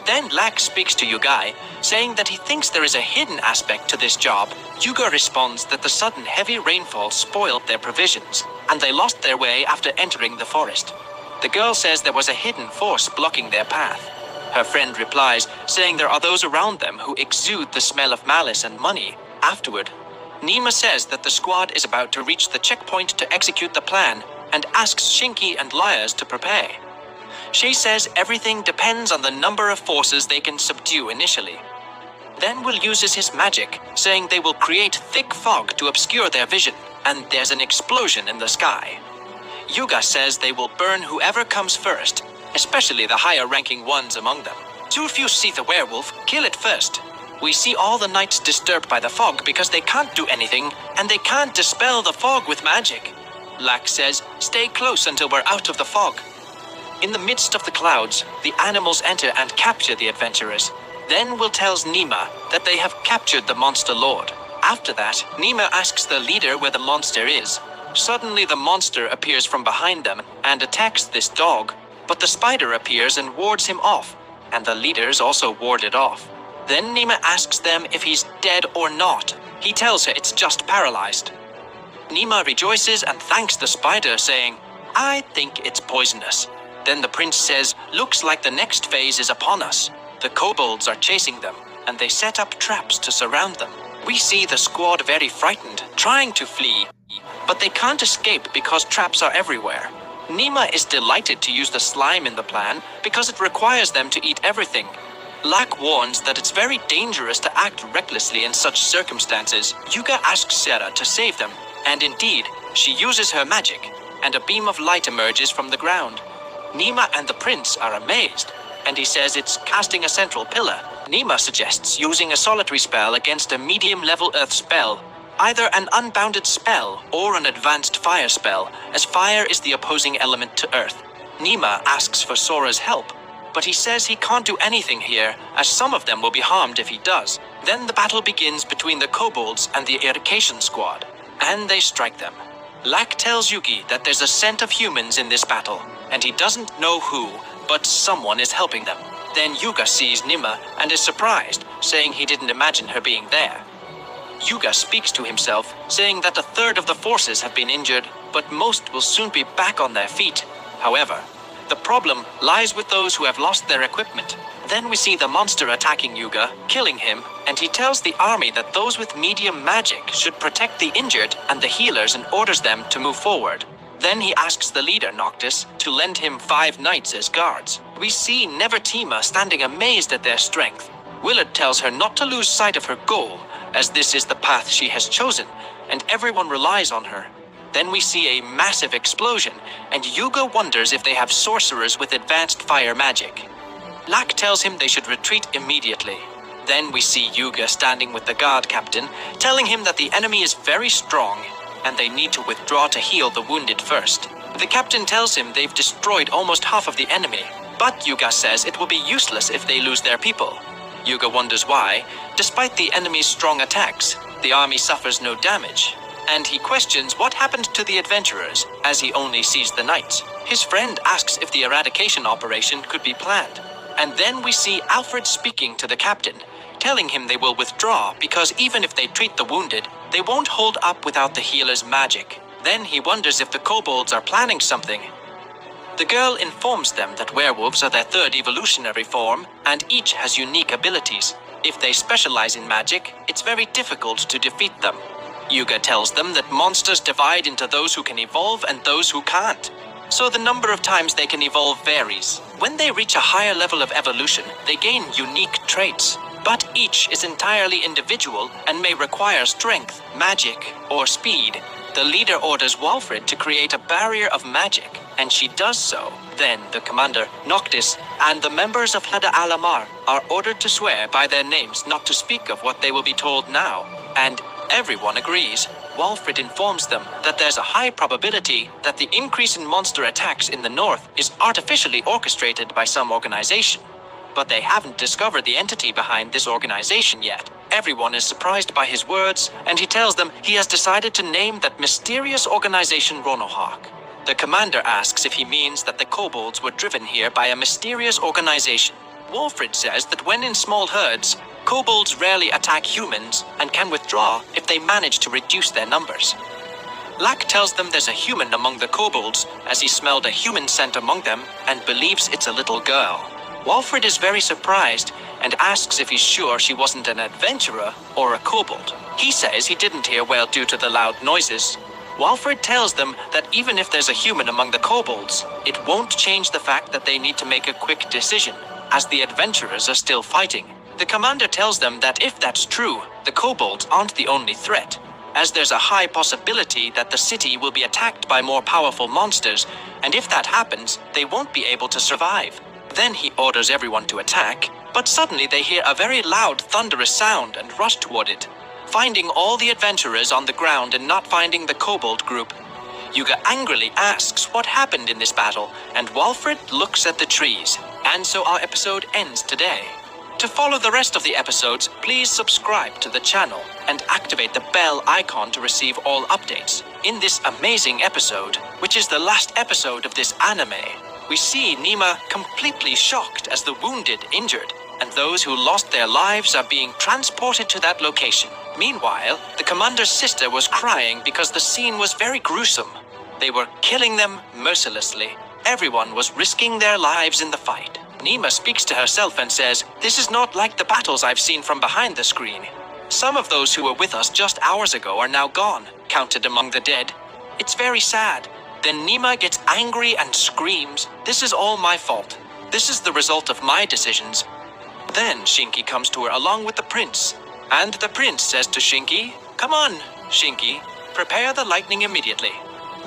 A: Then Lak speaks to Yugai, saying that he thinks there is a hidden aspect to this job. Yuga responds that the sudden heavy rainfall spoiled their provisions, and they lost their way after entering the forest. The girl says there was a hidden force blocking their path. Her friend replies, saying there are those around them who exude the smell of malice and money. Afterward, Nima says that the squad is about to reach the checkpoint to execute the plan, and asks Shinki and Lyres to prepare. She says everything depends on the number of forces they can subdue initially. Then Will uses his magic, saying they will create thick fog to obscure their vision, and there's an explosion in the sky. Yuga says they will burn whoever comes first, especially the higher-ranking ones among them. So if you see the werewolf, kill it first. We see all the knights disturbed by the fog because they can't do anything, and they can't dispel the fog with magic. Lak says, stay close until we're out of the fog. In the midst of the clouds, the animals enter and capture the adventurers. Then Will tells Nima that they have captured the Monster Lord. After that, Nima asks the leader where the monster is. Suddenly the monster appears from behind them and attacks this dog, but the spider appears and wards him off, and the leaders also ward it off. Then Nima asks them if he's dead or not. He tells her it's just paralyzed. Nima rejoices and thanks the spider, saying, I think it's poisonous. Then the prince says, looks like the next phase is upon us. The kobolds are chasing them, and they set up traps to surround them. We see the squad very frightened, trying to flee, but they can't escape because traps are everywhere. Nima is delighted to use the slime in the plan because it requires them to eat everything. Lak warns that it's very dangerous to act recklessly in such circumstances. Yuga asks Sarah to save them, and indeed, she uses her magic, and a beam of light emerges from the ground. Nima and the prince are amazed, and he says it's casting a central pillar. Nima suggests using a solitary spell against a medium-level earth spell, either an unbounded spell or an advanced fire spell, as fire is the opposing element to earth. Nima asks for Sora's help, but he says he can't do anything here, as some of them will be harmed if he does. Then the battle begins between the kobolds and the eradication squad, and they strike them. Lak tells Yugi that there's a scent of humans in this battle, and he doesn't know who, but someone is helping them. Then Yuga sees Nima and is surprised, saying he didn't imagine her being there. Yuga speaks to himself, saying that a third of the forces have been injured, but most will soon be back on their feet. However, the problem lies with those who have lost their equipment. Then we see the monster attacking Yuga, killing him, and he tells the army that those with medium magic should protect the injured and the healers and orders them to move forward. Then he asks the leader, Noctis, to lend him 5 knights as guards. We see Nevertima standing amazed at their strength. Willard tells her not to lose sight of her goal, as this is the path she has chosen, and everyone relies on her. Then we see a massive explosion, and Yuga wonders if they have sorcerers with advanced fire magic. Lack tells him they should retreat immediately. Then we see Yuga standing with the guard captain, telling him that the enemy is very strong, and they need to withdraw to heal the wounded first. The captain tells him they've destroyed almost half of the enemy, but Yuga says it will be useless if they lose their people. Yuga wonders why, despite the enemy's strong attacks, the army suffers no damage, and he questions what happened to the adventurers, as he only sees the knights. His friend asks if the eradication operation could be planned, and then we see Alfred speaking to the captain, telling him they will withdraw because even if they treat the wounded, they won't hold up without the healer's magic. Then he wonders if the kobolds are planning something. The girl informs them that werewolves are their 3rd evolutionary form, and each has unique abilities. If they specialize in magic, it's very difficult to defeat them. Yuga tells them that monsters divide into those who can evolve and those who can't. So the number of times they can evolve varies. When they reach a higher level of evolution, they gain unique traits. But each is entirely individual and may require strength, magic, or speed. The leader orders Walfrid to create a barrier of magic, and she does so. Then the commander, Noctis, and the members of Hada Alamar are ordered to swear by their names not to speak of what they will be told now. And everyone agrees. Walfrid informs them that there's a high probability that the increase in monster attacks in the north is artificially orchestrated by some organization. But they haven't discovered the entity behind this organization yet. Everyone is surprised by his words, and he tells them he has decided to name that mysterious organization Ronohawk. The commander asks if he means that the kobolds were driven here by a mysterious organization. Walfrid says that when in small herds, kobolds rarely attack humans and can withdraw if they manage to reduce their numbers. Lack tells them there's a human among the kobolds, as he smelled a human scent among them and believes it's a little girl. Walfrid is very surprised and asks if he's sure she wasn't an adventurer or a kobold. He says he didn't hear well due to the loud noises. Walfrid tells them that even if there's a human among the kobolds, it won't change the fact that they need to make a quick decision, as the adventurers are still fighting. The commander tells them that if that's true, the kobolds aren't the only threat, as there's a high possibility that the city will be attacked by more powerful monsters, and if that happens, they won't be able to survive. Then he orders everyone to attack, but suddenly they hear a very loud, thunderous sound and rush toward it, finding all the adventurers on the ground and not finding the kobold group. Yuga angrily asks what happened in this battle, and Walfrid looks at the trees. And so our episode ends today. To follow the rest of the episodes, please subscribe to the channel and activate the bell icon to receive all updates. In this amazing episode, which is the last episode of this anime, we see Nima completely shocked as the wounded injured, and those who lost their lives are being transported to that location. Meanwhile, the commander's sister was crying because the scene was very gruesome. They were killing them mercilessly. Everyone was risking their lives in the fight. Nima speaks to herself and says, "This is not like the battles I've seen from behind the screen. Some of those who were with us just hours ago are now gone, counted among the dead. It's very sad." Then Nima gets angry and screams, "This is all my fault. This is the result of my decisions." Then Shinki comes to her along with the prince. And the prince says to Shinki, "Come on, Shinki, prepare the lightning immediately."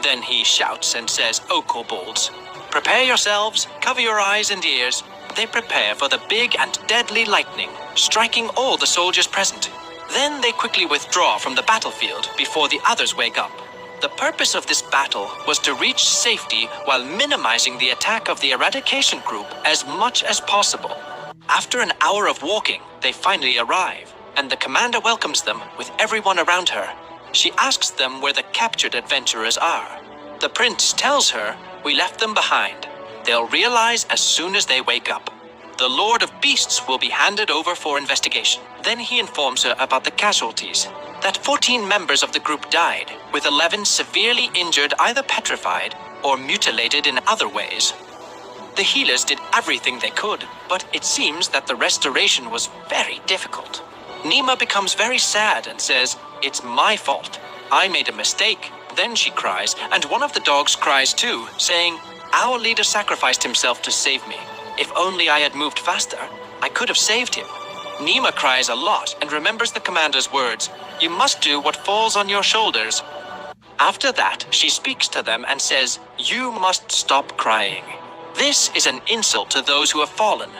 A: Then he shouts and says, "O kobolds, prepare yourselves, cover your eyes and ears." They prepare for the big and deadly lightning, striking all the soldiers present. Then they quickly withdraw from the battlefield before the others wake up. The purpose of this battle was to reach safety while minimizing the attack of the eradication group as much as possible. After an hour of walking, they finally arrive, and the commander welcomes them with everyone around her. She asks them where the captured adventurers are. The prince tells her, "We left them behind. They'll realize as soon as they wake up. The Lord of Beasts will be handed over for investigation." Then he informs her about the casualties, that 14 members of the group died, with 11 severely injured, either petrified or mutilated in other ways. The healers did everything they could, but it seems that the restoration was very difficult. Nima becomes very sad and says, "It's my fault. I made a mistake. Then she cries, and one of the dogs cries too, saying, "Our leader sacrificed himself to save me. If only I had moved faster, I could have saved him." Nima cries a lot and remembers the commander's words, "You must do what falls on your shoulders." After that, she speaks to them and says, "You must stop crying. This is an insult to those who have fallen."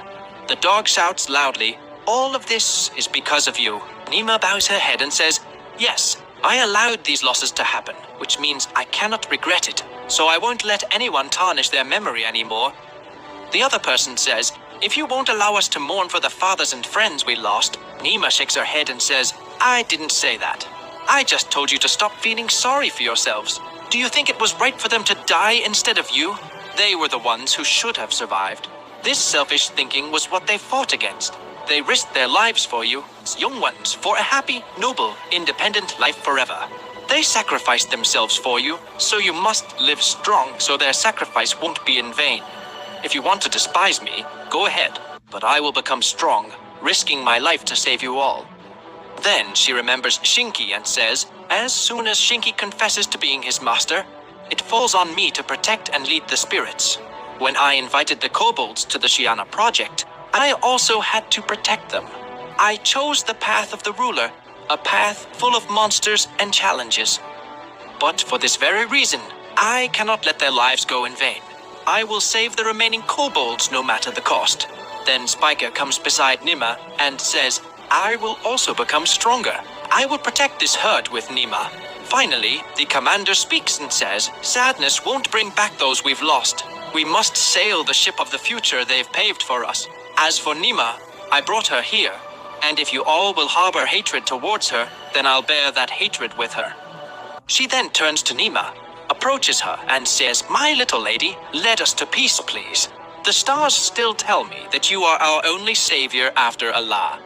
A: The dog shouts loudly, "All of this is because of you." Nima bows her head and says, "Yes, I allowed these losses to happen, which means I cannot regret it, so I won't let anyone tarnish their memory anymore." The other person says, "If you won't allow us to mourn for the fathers and friends we lost." Nima shakes her head and says, "I didn't say that. I just told you to stop feeling sorry for yourselves. Do you think it was right for them to die instead of you? They were the ones who should have survived. This selfish thinking was what they fought against. They risked their lives for you, young ones, for a happy, noble, independent life forever. They sacrificed themselves for you, so you must live strong so their sacrifice won't be in vain. If you want to despise me, go ahead, but I will become strong, risking my life to save you all." Then she remembers Shinki and says, "As soon as Shinki confesses to being his master, it falls on me to protect and lead the spirits. When I invited the kobolds to the Shiana project, I also had to protect them. I chose the path of the ruler, a path full of monsters and challenges. But for this very reason, I cannot let their lives go in vain. I will save the remaining kobolds no matter the cost." Then Spiker comes beside Nima and says, "I will also become stronger. I will protect this herd with Nima." Finally, the commander speaks and says, "Sadness won't bring back those we've lost. We must sail the ship of the future they've paved for us. As for Nima, I brought her here, and if you all will harbor hatred towards her, then I'll bear that hatred with her." She then turns to Nima, approaches her, and says, "My little lady, lead us to peace, please. The stars still tell me that you are our only savior after Allah."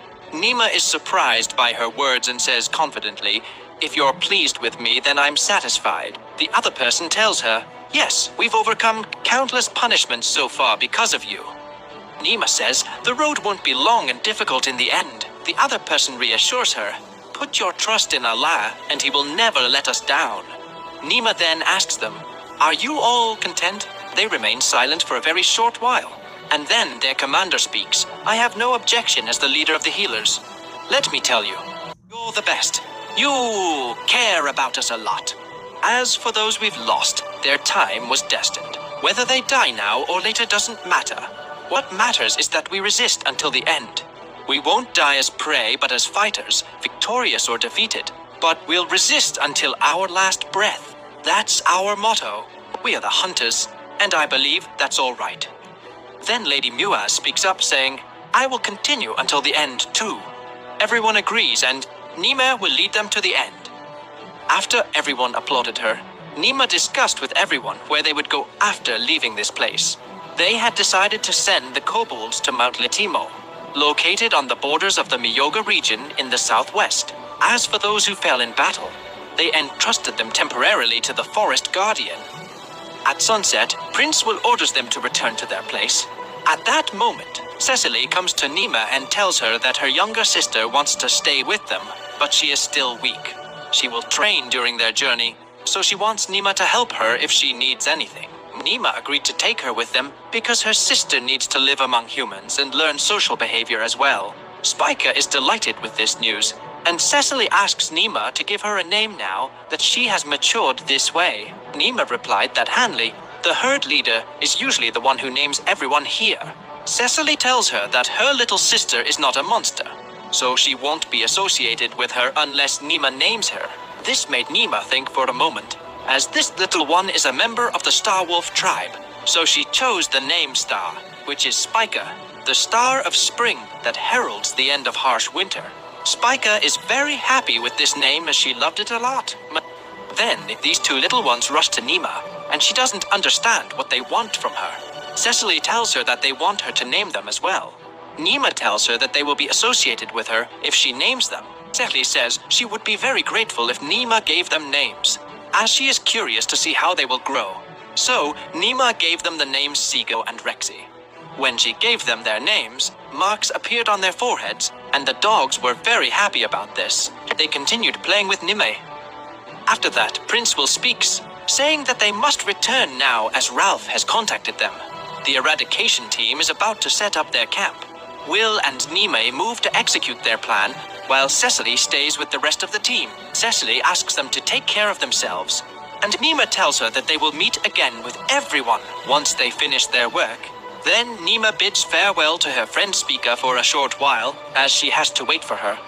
A: Nima is surprised by her words and says confidently, "If you're pleased with me, then I'm satisfied." The other person tells her, "Yes, we've overcome countless punishments so far because of you." Nima says, "The road won't be long and difficult in the end." The other person reassures her, "Put your trust in Allah, and He will never let us down." Nima then asks them, "Are you all content?" They remain silent for a very short while, and then their commander speaks. "I have no objection as the leader of the healers. Let me tell you, you're the best. You care about us a lot. As for those we've lost, their time was destined. Whether they die now or later doesn't matter. What matters is that we resist until the end. We won't die as prey, but as fighters, victorious or defeated. But we'll resist until our last breath. That's our motto. We are the hunters, and I believe that's all right." Then Lady Muaz speaks up saying, "I will continue until the end too." Everyone agrees, and Nima will lead them to the end. After everyone applauded her, Nima discussed with everyone where they would go after leaving this place. They had decided to send the kobolds to Mount Letimo, located on the borders of the Miyoga region in the southwest. As for those who fell in battle, they entrusted them temporarily to the forest guardian. At sunset, Prince will orders them to return to their place. At that moment, Cecily comes to Nima and tells her that her younger sister wants to stay with them, but she is still weak. She will train during their journey, so she wants Nima to help her if she needs anything. Nima agreed to take her with them because her sister needs to live among humans and learn social behavior as well. Spiker is delighted with this news, and Cecily asks Nima to give her a name now that she has matured this way. Nima replied that Hanley, the herd leader, is usually the one who names everyone here. Cecily tells her that her little sister is not a monster, so she won't be associated with her unless Nima names her. This made Nima think for a moment, as this little one is a member of the Starwolf tribe, so she chose the name Star, which is Spiker, the star of spring that heralds the end of harsh winter. Spiker is very happy with this name as she loved it a lot. Then these two little ones rush to Nima, and she doesn't understand what they want from her. Cecily tells her that they want her to name them as well. Nima tells her that they will be associated with her if she names them. Cecily says she would be very grateful if Nima gave them names, as she is curious to see how they will grow. So Nima gave them the names Seago and Rexy. When she gave them their names, marks appeared on their foreheads, and the dogs were very happy about this. They continued playing with Nime. After that, Prince Will speaks, saying that they must return now as Ralph has contacted them. The eradication team is about to set up their camp. Will and Nime move to execute their plan, while Cecily stays with the rest of the team. Cecily asks them to take care of themselves, and Nima tells her that they will meet again with everyone once they finish their work. Then Nima bids farewell to her friend Speaker for a short while, as she has to wait for her.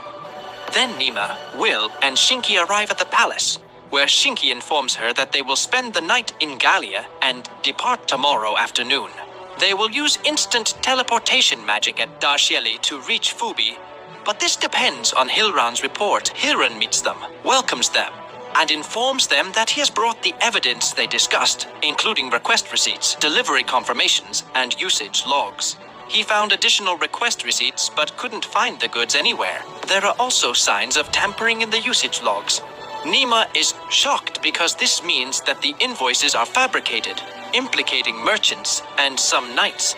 A: Then Nima, Will, and Shinky arrive at the palace, where Shinky informs her that they will spend the night in Gallia and depart tomorrow afternoon. They will use instant teleportation magic at Darsheli to reach Fubi, but this depends on Hilran's report. Hilran meets them, welcomes them, and informs them that he has brought the evidence they discussed, including request receipts, delivery confirmations, and usage logs. He found additional request receipts but couldn't find the goods anywhere. There are also signs of tampering in the usage logs. Nima is shocked because this means that the invoices are fabricated, implicating merchants and some knights.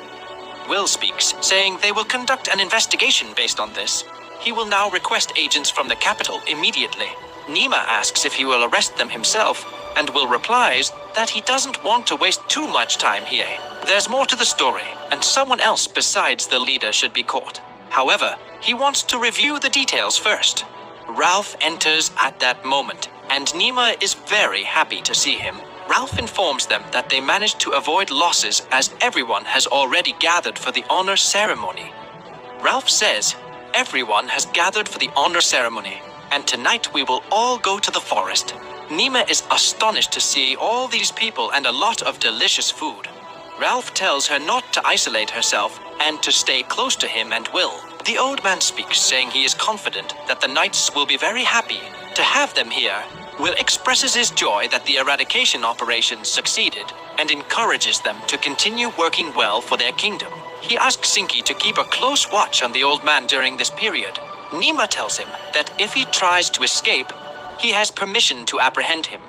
A: Will speaks, saying they will conduct an investigation based on this. He will now request agents from the capital immediately. Nima asks if he will arrest them himself, and Will replies that he doesn't want to waste too much time here. There's more to the story, and someone else besides the leader should be caught. However, he wants to review the details first. Ralph enters at that moment, and Nima is very happy to see him. Ralph informs them that they managed to avoid losses as everyone has already gathered for the honor ceremony. Ralph says, everyone has gathered for the honor ceremony, and tonight we will all go to the forest. Nima is astonished to see all these people and a lot of delicious food. Ralph tells her not to isolate herself and to stay close to him and Will. The old man speaks, saying he is confident that the knights will be very happy to have them here. Will expresses his joy that the eradication operation succeeded and encourages them to continue working well for their kingdom. He asks Sinky to keep a close watch on the old man during this period. Nima tells him that if he tries to escape, he has permission to apprehend him.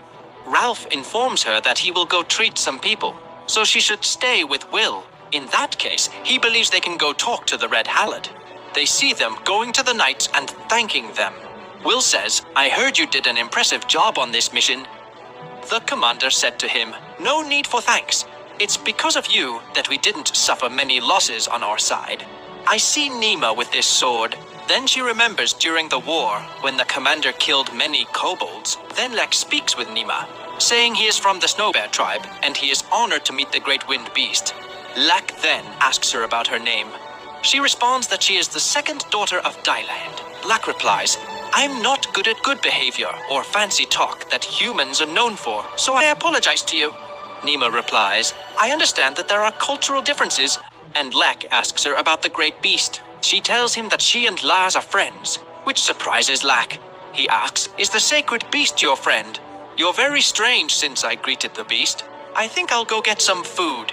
A: Ralph informs her that he will go treat some people, so she should stay with Will. In that case, he believes they can go talk to the Red Halid. They see them going to the knights and thanking them. Will says, I heard you did an impressive job on this mission. The commander said to him, no need for thanks. It's because of you that we didn't suffer many losses on our side. I see Nima with this sword. Then she remembers during the war when the commander killed many kobolds. Then Lek speaks with Nima, saying he is from the Snowbear tribe and he is honored to meet the Great Wind Beast. Lek then asks her about her name. She responds that she is the second daughter of Dyland. Lek replies, I'm not good at good behavior or fancy talk that humans are known for, so I apologize to you. Nima replies, I understand that there are cultural differences, and Lek asks her about the Great Beast. She tells him that she and Laz are friends, which surprises Lek. He asks, is the sacred beast your friend? You're very strange since I greeted the beast. I think I'll go get some food.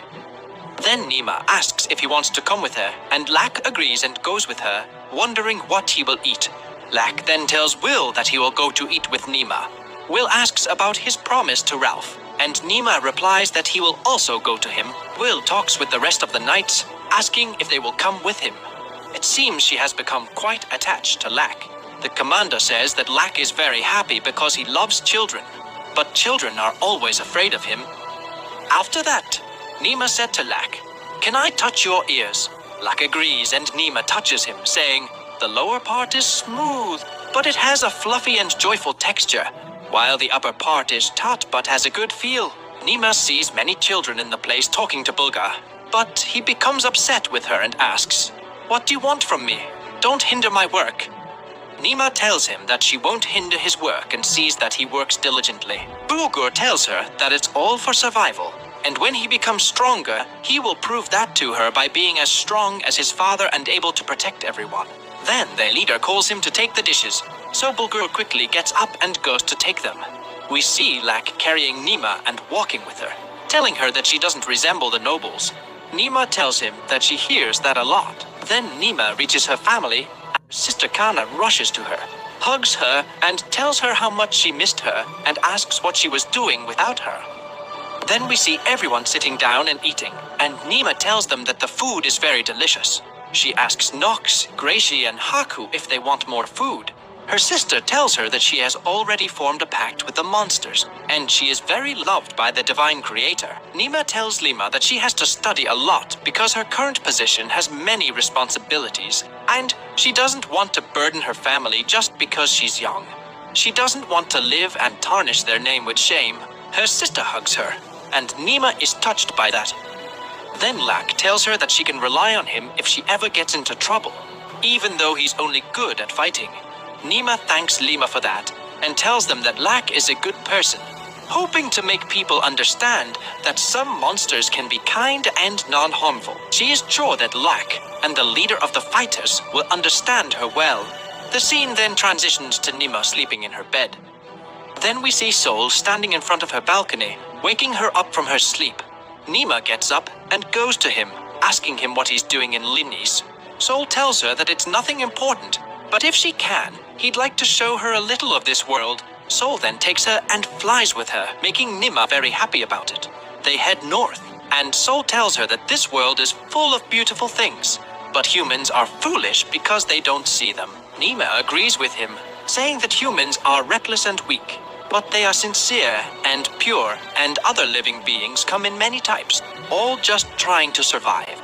A: Then Nima asks if he wants to come with her, and Lek agrees and goes with her, wondering what he will eat. Lek then tells Will that he will go to eat with Nima. Will asks about his promise to Ralph, and Nima replies that he will also go to him. Will talks with the rest of the knights, asking if they will come with him. It seems she has become quite attached to Lek. The commander says that Lek is very happy because he loves children, but children are always afraid of him. After that, Nima said to Lek, can I touch your ears? Lek agrees and Nima touches him, saying, the lower part is smooth, but it has a fluffy and joyful texture, while the upper part is taut but has a good feel. Nima sees many children in the place talking to Bulgar, but he becomes upset with her and asks, what do you want from me? Don't hinder my work. Nima tells him that she won't hinder his work and sees that he works diligently. Bulgur tells her that it's all for survival, and when he becomes stronger, he will prove that to her by being as strong as his father and able to protect everyone. Then their leader calls him to take the dishes, so Bulgur quickly gets up and goes to take them. We see Lek carrying Nima and walking with her, telling her that she doesn't resemble the nobles. Nima tells him that she hears that a lot. Then Nima reaches her family, and Sister Kana rushes to her, hugs her, and tells her how much she missed her, and asks what she was doing without her. Then we see everyone sitting down and eating, and Nima tells them that the food is very delicious. She asks Nox, Gracie, and Haku if they want more food. Her sister tells her that she has already formed a pact with the monsters, and she is very loved by the divine creator. Nima tells Lima that she has to study a lot because her current position has many responsibilities, and she doesn't want to burden her family just because she's young. She doesn't want to live and tarnish their name with shame. Her sister hugs her, and Nima is touched by that. Then Lak tells her that she can rely on him if she ever gets into trouble, even though he's only good at fighting. Nima thanks Lima for that, and tells them that Lak is a good person, hoping to make people understand that some monsters can be kind and non-harmful. She is sure that Lak and the leader of the fighters will understand her well. The scene then transitions to Nima sleeping in her bed. Then we see Sol standing in front of her balcony, waking her up from her sleep. Nima gets up and goes to him, asking him what he's doing in Linni's. Sol tells her that it's nothing important, but if she can, he'd like to show her a little of this world. Sol then takes her and flies with her, making Nima very happy about it. They head north, and Sol tells her that this world is full of beautiful things, but humans are foolish because they don't see them. Nima agrees with him, saying that humans are reckless and weak, but they are sincere and pure, and other living beings come in many types, all just trying to survive.